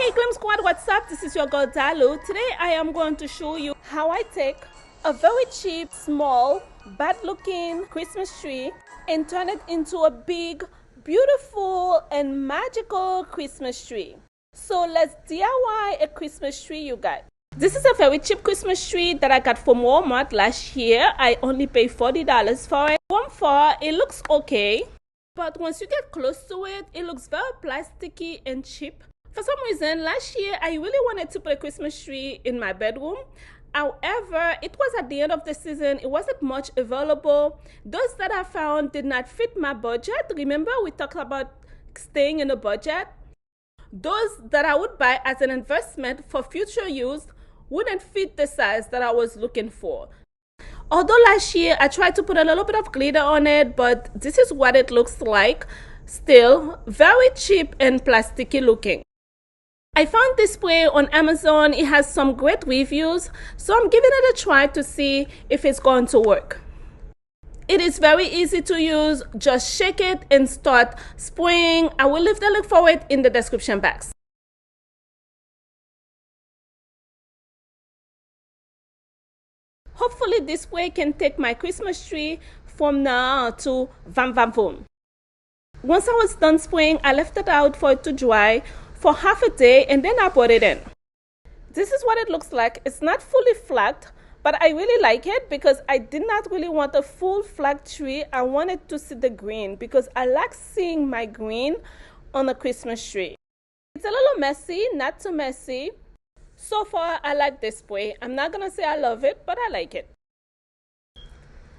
Hey Glam Squad, what's up? This is your girl Dalou. Today I am going to show you how I take a very cheap, small, bad looking Christmas tree and turn it into a big, beautiful and magical Christmas tree. So let's DIY a Christmas tree, you guys. This is a very cheap Christmas tree that I got from Walmart last year. I only paid $40 for it. From far, it looks okay, but once you get close to it, it looks very plasticky and cheap. For some reason, last year, I really wanted to put a Christmas tree in my bedroom. However, it was at the end of the season. It wasn't much available. Those that I found did not fit my budget. Remember, we talked about staying in a budget. Those that I would buy as an investment for future use wouldn't fit the size that I was looking for. Although last year I tried to put a little bit of glitter on it, but this is what it looks like. Still very cheap and plasticky looking. I found this spray on Amazon. It has some great reviews, so I'm giving it a try to see if it's going to work. It is very easy to use. Just shake it and start spraying. I will leave the link for it in the description box. Hopefully this spray can take my Christmas tree from now to vam vam boom. Once I was done spraying, I left it out for it to dry for half a day and then I put it in. This is what it looks like. It's not fully flat, but I really like it because I did not really want a full flat tree. I wanted to see the green because I like seeing my green on a Christmas tree. It's a little messy, not too messy. So far, I like this spray. I'm not gonna say I love it, but I like it.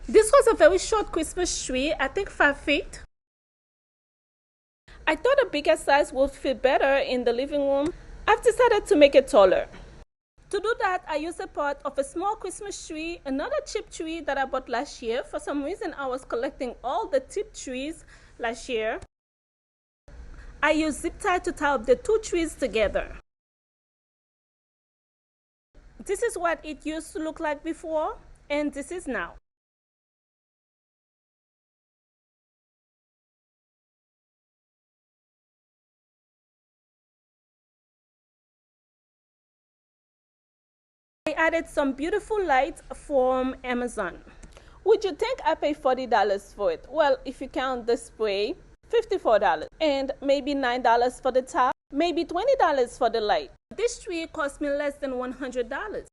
This was a very short Christmas tree, I think 5 feet. I thought a bigger size would fit better in the living room. I've decided to make it taller. To do that, I used a part of a small Christmas tree, another cheap tree that I bought last year. For some reason, I was collecting all the cheap trees last year. I used zip tie to tie up the two trees together. This is what it used to look like before, and this is now. I added some beautiful lights from Amazon. Would you think I paid $40 for it? Well, if you count the spray, $54 and maybe $9 for the top, maybe $20 for the light. This tree cost me less than $100.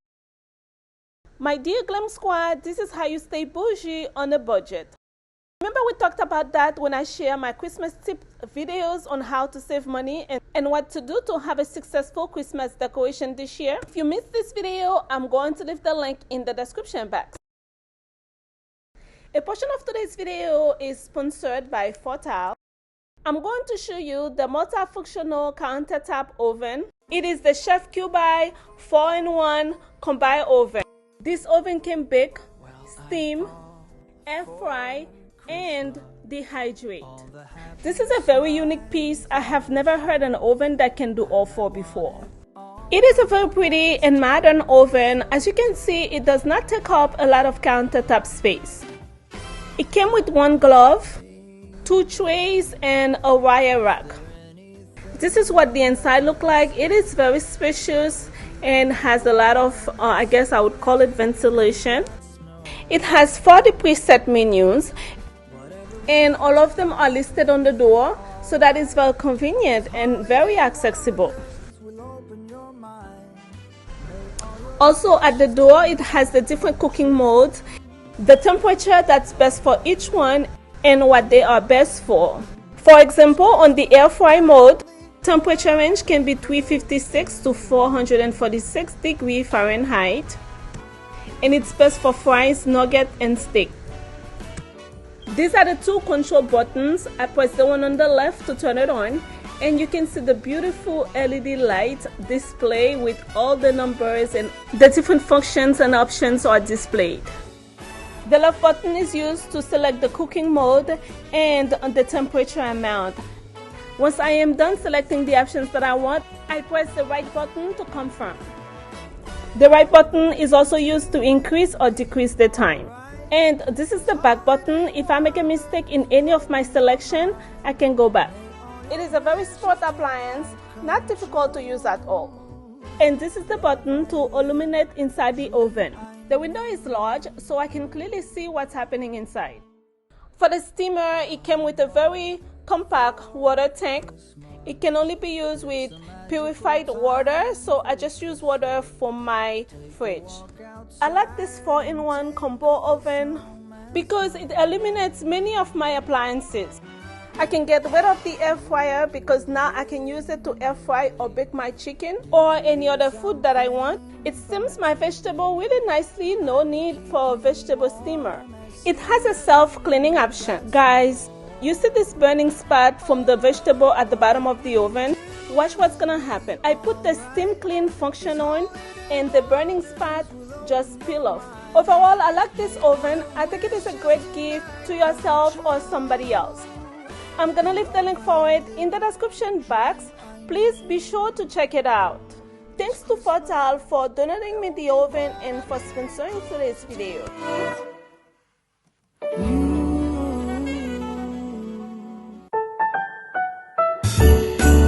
My dear Glam Squad, this is how you stay bougie on a budget. Remember we talked about that when I share my Christmas tip videos on how to save money and what to do to have a successful Christmas decoration this year. If you missed this video, I'm going to leave the link in the description box. A portion of today's video is sponsored by Fortal. I'm going to show you the multifunctional countertop oven. It is the Chef Cubai 4-in-1 combined oven. This oven can bake, steam, air fry, and dehydrate. This is a very unique piece. I have never heard an oven that can do all four before. It is a very pretty and modern oven. As you can see, it does not take up a lot of countertop space. It came with one glove, 2 trays, and a wire rack. This is what the inside looks like. It is very spacious and has a lot of, I guess I would call it ventilation. It has 40 preset menus and all of them are listed on the door, so that is very convenient and very accessible. Also at the door, it has the different cooking modes, the temperature that's best for each one, and what they are best for. For example, on the air fry mode, temperature range can be 356 to 446 degrees Fahrenheit, and it's best for fries, nugget, and steak. These are the 2 control buttons. I press the one on the left to turn it on, and you can see the beautiful LED light display with all the numbers and the different functions and options are displayed. The left button is used to select the cooking mode and the temperature amount. Once I am done selecting the options that I want, I press the right button to confirm. The right button is also used to increase or decrease the time. And this is the back button. If I make a mistake in any of my selection, I can go back. It is a very sport appliance, not difficult to use at all. And this is the button to illuminate inside the oven. The window is large, so I can clearly see what's happening inside. For the steamer, it came with a very compact water tank. It can only be used with purified water, so I just use water from my fridge. I like this 4-in-1 combo oven because it eliminates many of my appliances. I can get rid of the air fryer because now I can use it to air fry or bake my chicken or any other food that I want. It steams my vegetable really nicely, no need for a vegetable steamer. It has a self-cleaning option. Guys, you see this burning spot from the vegetable at the bottom of the oven? Watch what's gonna happen. I put the steam clean function on and the burning spot just peel off. Overall, I like this oven. I think it is a great gift to yourself or somebody else. I'm gonna leave the link for it in the description box. Please be sure to check it out. Thanks to Fertile for donating me the oven and for sponsoring today's video.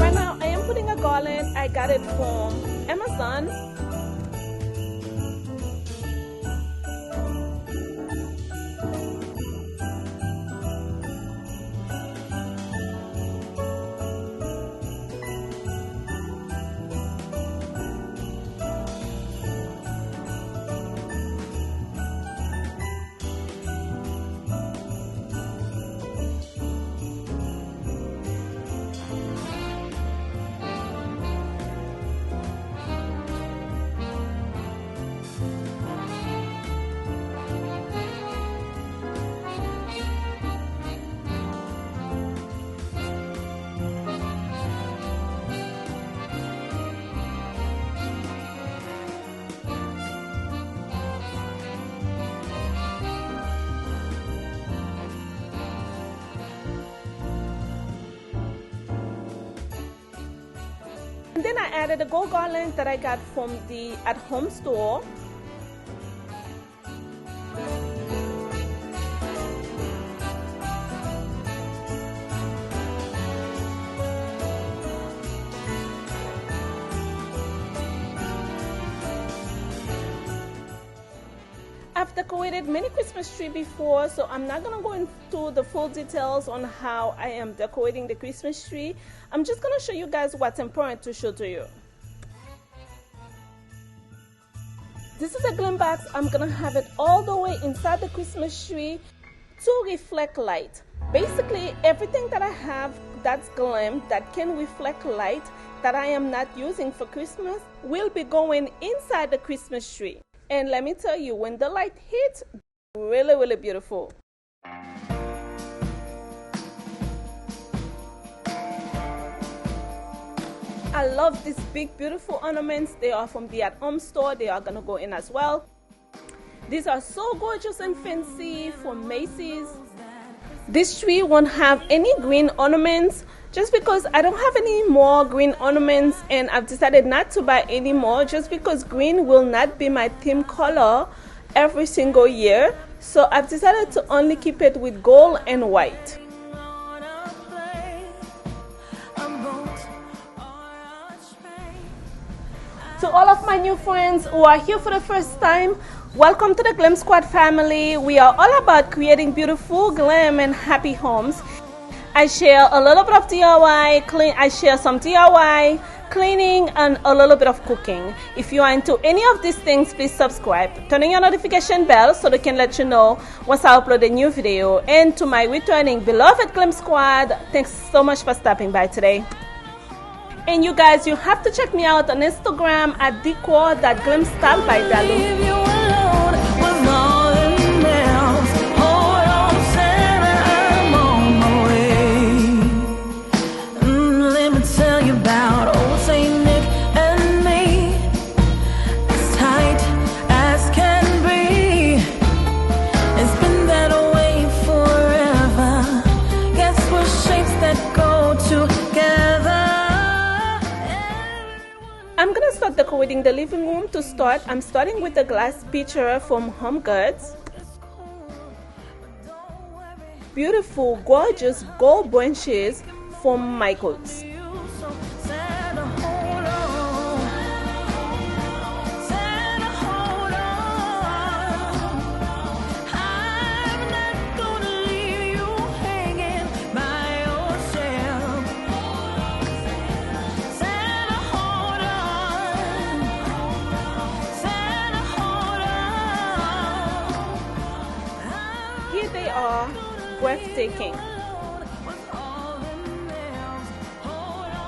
Right now I am putting a garland. I got it from Amazon. And then I added a gold garland that I got from the at-home store. I've decorated many Christmas tree before, so I'm not gonna go into the full details on how I am decorating the Christmas tree. I'm just gonna show you guys what's important to show to you. This is a glam box. I'm gonna have it all the way inside the Christmas tree to reflect light. Basically, everything that I have that's glam, that can reflect light, that I am not using for Christmas, will be going inside the Christmas tree. And let me tell you, when the light hits, really, really beautiful. I love these big, beautiful ornaments. They are from the at-home store. They are gonna go in as well. These are so gorgeous and fancy from Macy's. This tree won't have any green ornaments just because I don't have any more green ornaments, and I've decided not to buy any more just because green will not be my theme color every single year. So I've decided to only keep it with gold and white. To all of my new friends who are here for the first time, welcome to the Glam Squad family. We are all about creating beautiful, glam, and happy homes. I share a little bit of DIY, I share some DIY, cleaning, and a little bit of cooking. If you are into any of these things, please subscribe. Turn on your notification bell so they can let you know once I upload a new video. And to my returning beloved Glam Squad, thanks so much for stopping by today. And you guys, you have to check me out on Instagram at decor.glamstyle by Dalou. I'm gonna start decorating the living room. To start, I'm starting with the glass pitcher from Home Goods. Beautiful, gorgeous gold branches from Michaels. Here they are, breathtaking.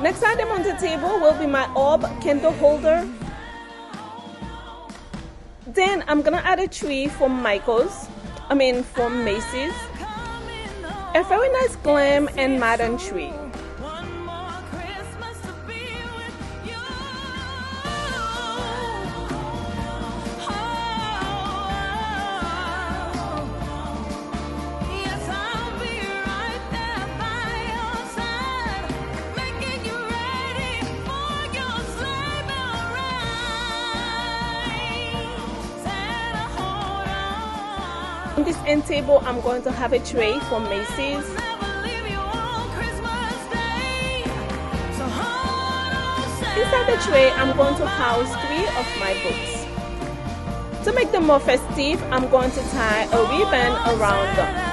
Next item on the table will be my orb candle holder. Then I'm gonna add a tree from from Macy's. A very nice glam and modern tree. On this end table, I'm going to have a tray from Macy's. Inside the tray, I'm going to house 3 of my books. To make them more festive, I'm going to tie a ribbon around them.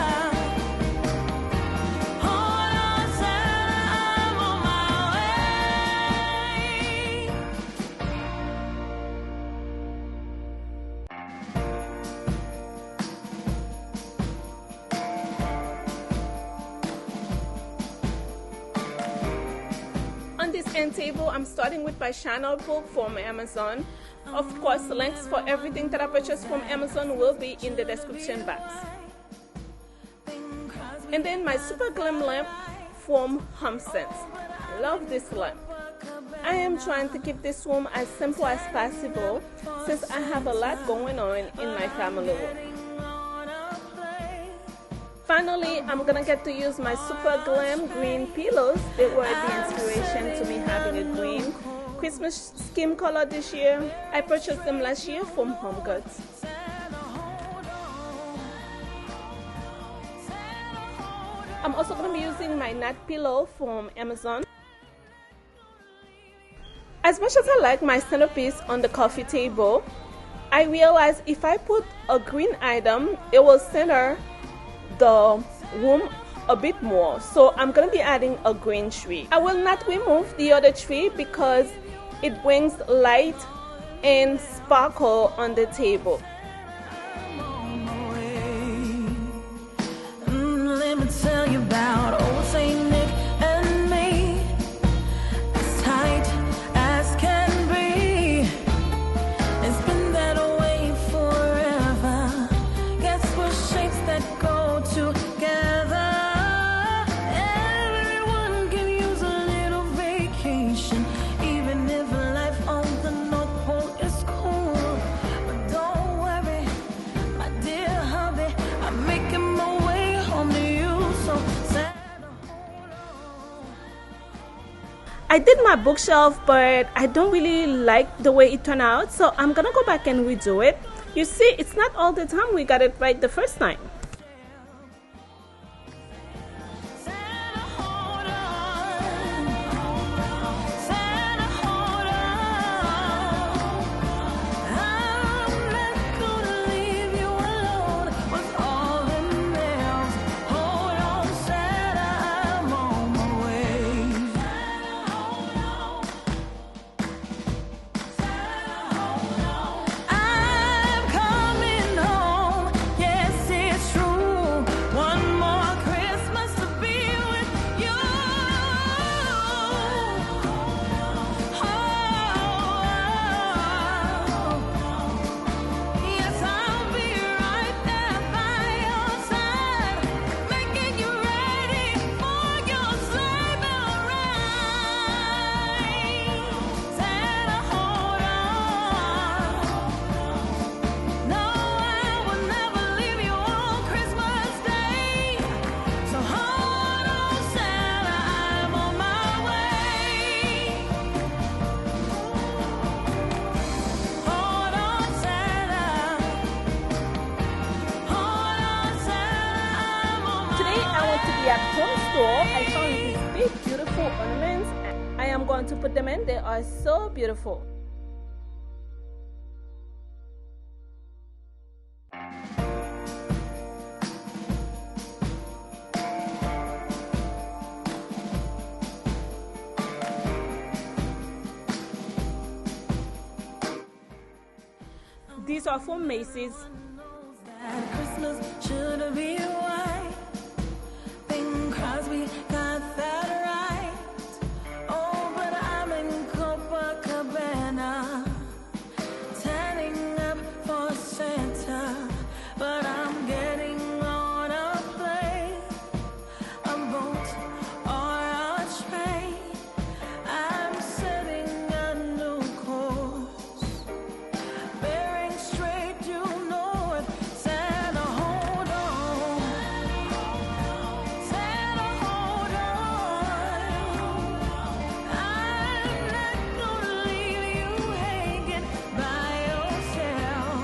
On this end table, I'm starting with my Channel book from Amazon. Of course, links for everything that I purchased from Amazon will be in the description box. And then my Super Glam lamp from Ornaments. Love this lamp. I am trying to keep this room as simple as possible since I have a lot going on in my family room. Finally, I'm gonna get to use my Super Glam green pillows. They were the inspiration to me having a green Christmas skin color this year. I purchased them last year from Home Goods. I'm also gonna be using my nut pillow from Amazon. As much as I like my centerpiece on the coffee table, I realized if I put a green item, it will center the room a bit more. So I'm going to be adding a green tree. I will not remove the other tree because it brings light and sparkle on the table. Let me tell you about old Saint Nick and me, as tight as can be. It's been that way forever. Guess what shapes that go together. Everyone can use a little vacation, even if life on the North Pole is cool. But don't worry, my dear hubby, I'm making my way home to you. So sad. I did my bookshelf, but I don't really like the way it turned out, so I'm gonna go back and redo it. You see, it's not all the time we got it right the first time. At home store, I found this big I am going to put them in. They are so beautiful. These are from Macy's. Christmas should be white. Bing Crosby got that right. Oh, but I'm in Copacabana, tanning up for Santa. But I'm getting on a plane, a boat, or a train. I'm setting a new course, bearing straight due north. Santa, hold on. Santa, hold on. I'm not gonna leave you hanging by yourself.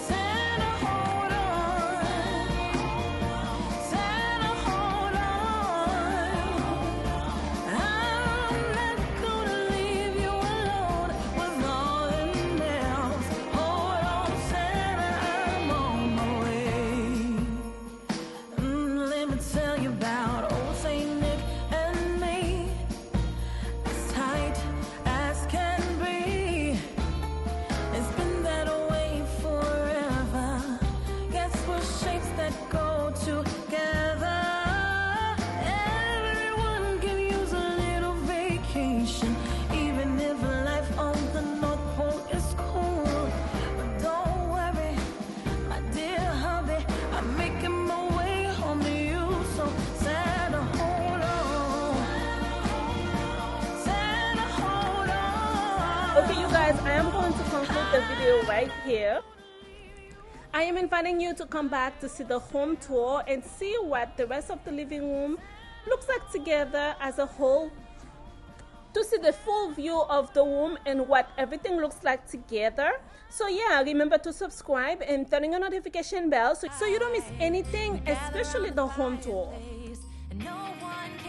Santa, hold on. Santa, hold on. I'm not gonna leave you alone with all them else. Hold on, Santa, I'm on my way. Let me tell you about old Saint Nick and me, as tight as can be. It's been that way forever. Guess we're shapes that go together. Everyone can use a little vacation, even if life on the North Pole is cool. But don't worry, my dear hubby, I'm making my way home to you. So Santa, hold on. Santa, hold on. Okay, you guys, I am going to conclude the video right here. I am inviting you to come back to see the home tour and see what the rest of the living room looks like together as a whole, to see the full view of the room and what everything looks like together. So yeah, remember to subscribe and turn on your notification bell so you don't miss anything, especially the home tour.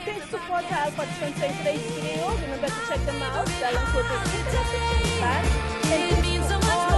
Thanks to Portal for sponsoring today's video. Remember to check them out. Dalou will be in the description box. And thanks to all